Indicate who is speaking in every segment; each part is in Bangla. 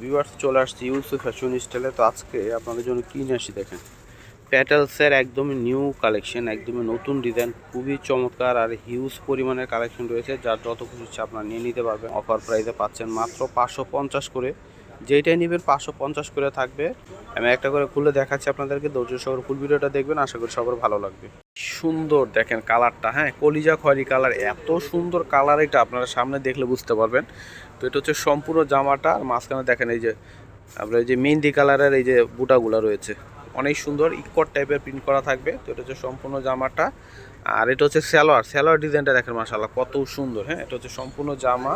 Speaker 1: ভিউয়ার্স চলে আসছে ইউসুফ ফ্যাশন স্টাইলে। তো আজকে আপনাদের জন্য কি নিয়ে আসি দেখেন, প্যাটেলসের একদমই নিউ কালেকশন, একদমই নতুন ডিজাইন, খুবই চমৎকার আর হিউজ পরিমাণের কালেকশন রয়েছে। যার যত খুশি ইচ্ছা আপনারা নিয়ে নিতে পারবেন। অফার প্রাইসে পাচ্ছেন মাত্র 550 করে। যেইটাই নেবেন 550 করে থাকবে। আমি একটা করে খুলে দেখাচ্ছি আপনাদেরকে, ধৈর্য সহকারে ফুল ভিডিওটা দেখবেন, আশা করি সবার ভালো লাগবে। সুন্দর দেখেন কালারটা, হ্যাঁ কলিজা খয়েরি কালার, এত সুন্দর কালার, এটা আপনারা সামনে দেখলে বুঝতে পারবেন। তো এটা হচ্ছে সম্পূর্ণ জামাটা, আর মাঝখানে দেখেন এই যে আপনার এই যে মেহেন্দি কালারের এই যে বুটাগুলো রয়েছে, অনেক সুন্দর ইকট টাইপের প্রিন্ট করা থাকবে। তো এটা হচ্ছে সম্পূর্ণ জামাটা, আর এটা হচ্ছে সালোয়ার ডিজাইনটা দেখেন মাশাআল্লাহ কত সুন্দর। হ্যাঁ এটা হচ্ছে সম্পূর্ণ জামা,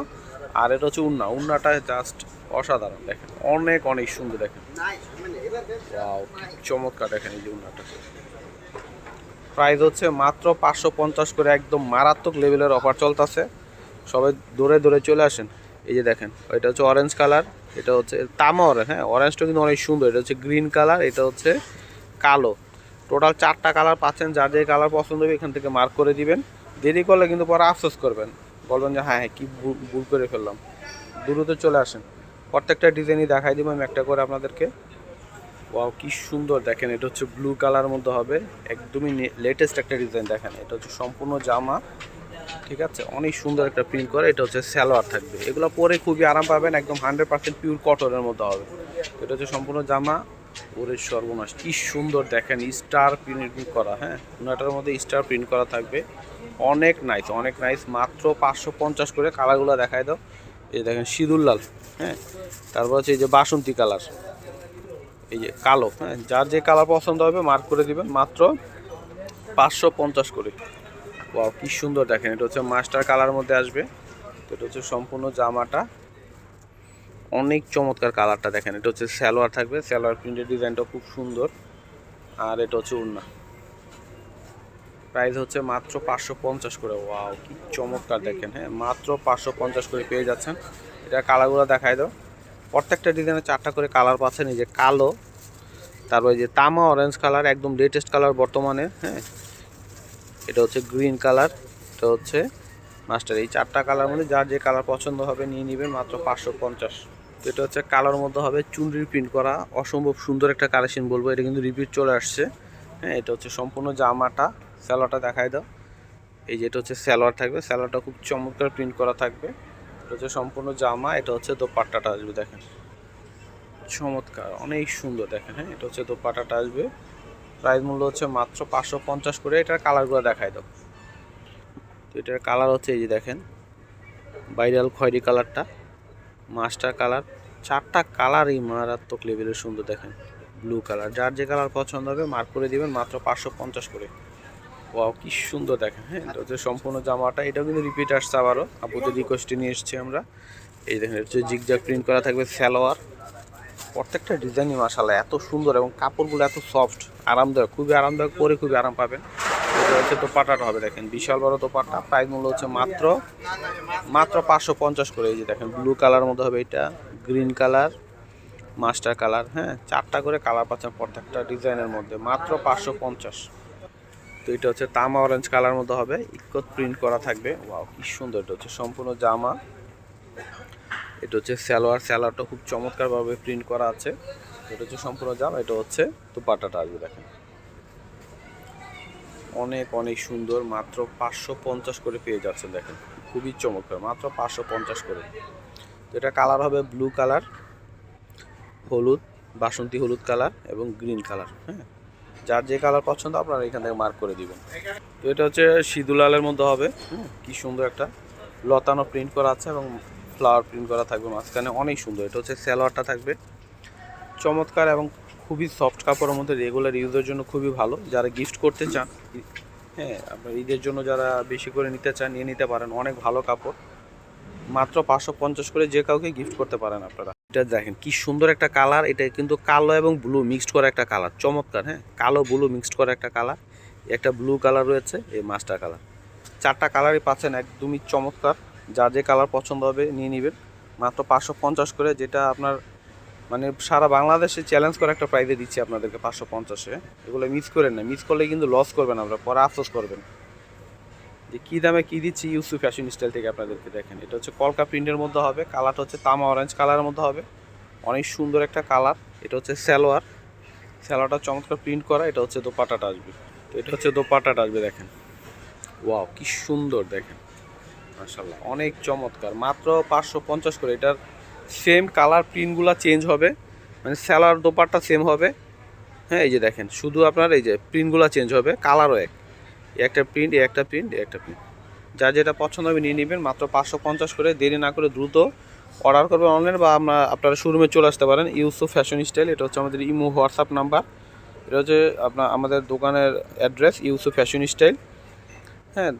Speaker 1: আর এটা হচ্ছে উন্নাটা জাস্ট অসাধারণ, দেখেন অনেক অনেক সুন্দর, দেখেন ওয়াও কি চমৎকার। দেখেন এই যে উন্নাটা প্রাইস হচ্ছে মাত্র 550 করে, একদম মারাত্মক লেভেলের অফার চলতেছে। সবাই দৌড়ে দৌড়ে চলে আসেন। এই যে দেখেন এটা হচ্ছে অরেঞ্জ কালার, এটা হচ্ছে তামা অরেঞ্জ, হ্যাঁ অরেঞ্জটা কিন্তু অনেক সুন্দর। এটা হচ্ছে গ্রিন কালার, এটা হচ্ছে কালো। টোটাল 4টা কালার পাচ্ছেন। যার যে কালার পছন্দ হবে এখান থেকে মার্ক করে দিবেন। দেরি করলে কিন্তু পরে আফসোস করবেন, বলবেন যে হ্যাঁ হ্যাঁ কী ভুল করে ফেললাম। দ্রুত চলে আসেন, প্রত্যেকটা ডিজাইনই দেখাই দিব আমি একটা করে আপনাদেরকে। ওয়াও কি সুন্দর, দেখেন এটা হচ্ছে ব্লু কালার মধ্যে হবে, একদমই লেটেস্ট একটা ডিজাইন। দেখেন এটা হচ্ছে সম্পূর্ণ জামা, ঠিক আছে অনেক সুন্দর একটা প্রিন্ট করে। এটা হচ্ছে সালোয়ার থাকবে, এগুলো পরে খুবই আরাম পাবেন, একদম 100% পিওর কটনের মধ্যে হবে। এটা হচ্ছে সম্পূর্ণ জামা। ওরে সর্বনাশ কি সুন্দর, দেখেন স্টার প্রিন্ট করা, হ্যাঁ ওনাটার মধ্যে স্টার প্রিন্ট করা থাকবে, অনেক নাইস অনেক নাইস। মাত্র 550 করে। কালারগুলো দেখাই দাও। এই দেখেন সিঁদুর লাল, হ্যাঁ তারপর হচ্ছে এই যে বাসন্তী কালার, এই যে কালো, হ্যাঁ যার যে কালার পছন্দ হবে মার্ক করে দিবেন। মাত্র 550 করে। ওয়াও কি সুন্দর, দেখেন এটা হচ্ছে মাস্টার কালার মধ্যে আসবে। তো এটা হচ্ছে সম্পূর্ণ জামাটা, অনেক চমৎকার কালারটা। দেখেন এটা হচ্ছে সালোয়ার থাকবে, সালোয়ার প্রিন্টের ডিজাইনটা খুব সুন্দর, আর এটা হচ্ছে ওড়না। প্রাইস হচ্ছে মাত্র 550 করে। ওয়াও কি চমৎকার, দেখেন হ্যাঁ মাত্র 550 করে পেয়ে যাচ্ছেন। এটা কালারগুলো দেখাই দাও। প্রত্যেকটা ডিজাইনে 4টা করে কালার পাচ্ছেন। এই যে কালো, তারপরে যে তামা অরেঞ্জ কালার, একদম লেটেস্ট কালার বর্তমানে, হ্যাঁ এটা হচ্ছে গ্রিন কালার, এটা হচ্ছে মাস্টার। এই 4টা কালার মধ্যে যার যে কালার পছন্দ হবে নিয়ে নেবেন, মাত্র 550। তো এটা হচ্ছে কালার মধ্যে হবে চুনরির প্রিন্ট করা, অসম্ভব সুন্দর একটা কালেকশন বলবো। এটা কিন্তু রিপিট চলে আসছে, হ্যাঁ এটা হচ্ছে সম্পূর্ণ জামাটা। সালোয়ারটা দেখাই দাও। এই যে এটা হচ্ছে সালোয়ার থাকবে, সালোয়ারটা খুব চমৎকার প্রিন্ট করা থাকবে। এটা হচ্ছে সম্পূর্ণ জামা, এটা হচ্ছে দোপাট্টাটা আসবে, দেখেন চমৎকার অনেক সুন্দর। দেখেন হ্যাঁ এটা হচ্ছে দোপাট্টাটা আসবে। প্রাইস মূল্য হচ্ছে মাত্র 550 করে। এটার কালারগুলো দেখাই দাও। তো এটার কালার হচ্ছে এই যে দেখেন ভাইরাল খয়েরি কালারটা, মাস্টার কালার, 4টা কালারই মারাত্মক লেভেলের সুন্দর। দেখেন ব্লু কালার, যার যে কালার পছন্দ হবে মার্ক করে দিবেন, মাত্র 550 করে। ওয়াও কি সুন্দর, দেখেন হ্যাঁ এটা হচ্ছে সম্পূর্ণ জামাটা। এটাও কিন্তু রিপিট আসছে আবারও, আপুদের রিকোয়েস্টে নিয়ে এসেছি আমরা। এই দেখেন এটা হচ্ছে জিগজ্যাগ প্রিন্ট করা থাকবে সালোয়ার। প্রত্যেকটা ডিজাইনই মাশাআল্লাহ এত সুন্দর, এবং কাপড়গুলো এত সফট, আরামদায়ক, খুবই আরামদায়ক, পরে খুবই আরাম পাবেন। এটা হচ্ছে দোপাট্টাটা হবে, দেখেন বিশাল বড় দোপাট্টা। প্রাইস মূল্য হচ্ছে মাত্র 550 করে। এই যে দেখেন ব্লু কালার মধ্যে হবে, এটা গ্রিন কালার, মাস্টার কালার, হ্যাঁ 4টা করে কালার পাচ্ছেন প্রত্যেকটা ডিজাইনের মধ্যে, মাত্র 550। তো এটা হচ্ছে তামা অরেঞ্জ কালার মধ্যে হবে, ইকট প্রিন্ট করা থাকবে। ওয়াও কি সুন্দর, এটা হচ্ছে সম্পূর্ণ জামা, এটা হচ্ছে সালোয়ারটা খুব চমৎকারভাবে প্রিন্ট করা আছে। এটা হচ্ছে সম্পূর্ণ জামা, এটা হচ্ছে দোপাট্টাটা আসবে, দেখেন অনেক অনেক সুন্দর। মাত্র 550 করে পেয়ে যাচ্ছেন, দেখেন খুবই চমৎকার, মাত্র 550 করে। তো এটা কালার হবে ব্লু কালার, হলুদ, বাসন্তী হলুদ কালার এবং গ্রিন কালার, হ্যাঁ যার যে কালার পছন্দ আপনারা এখান থেকে মার্ক করে দিবেন। তো এটা হচ্ছে সিঁদুর লালের মধ্যে হবে, কি সুন্দর একটা লতানো প্রিন্ট করা আছে এবং ফ্লাওয়ার প্রিন্ট করা থাকবে মাঝখানে, অনেক সুন্দর। এটা হচ্ছে সালোয়ারটা থাকবে চমৎকার, এবং খুবই সফট কাপড়ের মধ্যে, রেগুলার ইউজের জন্য খুবই ভালো। যারা গিফট করতে চান, হ্যাঁ আপনার ঈদের জন্য যারা বেশি করে নিতে চান নিয়ে নিতে পারেন, অনেক ভালো কাপড়। মাত্র 550 করে যে কাউকে গিফট করতে পারেন আপনারা। এটা দেখেন কি সুন্দর একটা কালার, এটা কিন্তু কালো এবং ব্লু মিক্সড করা একটা কালার, চমৎকার। হ্যাঁ কালো ব্লু মিক্সড করা একটা কালার, একটা ব্লু কালার রয়েছে, এই মাস্টার কালার। 4টা কালারই পাচ্ছেন, একদমই চমৎকার। যার যে কালার পছন্দ হবে নিয়ে নেবেন, মাত্র 550 করে। যেটা আপনার মানে সারা বাংলাদেশে চ্যালেঞ্জ করে একটা প্রাইজে দিচ্ছি আপনাদেরকে 550-এ। এগুলো মিস করেন না, মিস করলে কিন্তু লস করবেন, আপনারা পরে আফসোস করবেন যে কী দামে কী দিচ্ছি ইউসুফ ফ্যাশন স্টাইল থেকে আপনাদেরকে। দেখেন এটা হচ্ছে কলকা প্রিন্টের মধ্যে হবে, কালারটা হচ্ছে তামা অরেঞ্জ কালারের মধ্যে হবে, অনেক সুন্দর একটা কালার। এটা হচ্ছে সালোয়ারটা চমৎকার প্রিন্ট করা। এটা হচ্ছে দোপাট্টাটা আসবে। তো এটা হচ্ছে দোপাট্টাটা আসবে, দেখেন ওয়াও কি সুন্দর, দেখেন মাশাআল্লাহ অনেক চমৎকার। মাত্র 550 করে। এটার সেম কালার প্রিন্টগুলো চেঞ্জ হবে, মানে সালোয়ার দোপাট্টা সেম হবে। হ্যাঁ এই যে দেখেন, শুধু আপনার এই যে প্রিন্টগুলো চেঞ্জ হবে, কালারও এক। একটা প্রিন্ট, একটা প্রিন্ট, একটা প্রিন্ট। যা যেটা পছন্দ হবে নিয়ে নেবেন, মাত্র 550 করে। দেরি না করে দ্রুত অর্ডার করবেন অনলাইন, বা আপনারা শোরুমে চলে আসতে পারেন। ইউসুফ ফ্যাশন স্টাইল, এটা হচ্ছে আমাদের ইমো হোয়াটসঅ্যাপ নাম্বার। এটা হচ্ছে আমাদের দোকানের অ্যাড্রেস ইউসুফ ফ্যাশন স্টাইল। হ্যাঁ,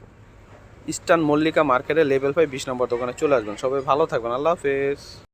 Speaker 1: ইস্টার্ন মল্লিকা মার্কেটে লেভেল 5 20 নম্বর দোকানে চলে আসবেন। সবাই ভালো থাকবেন, আল্লাহ হাফেজ।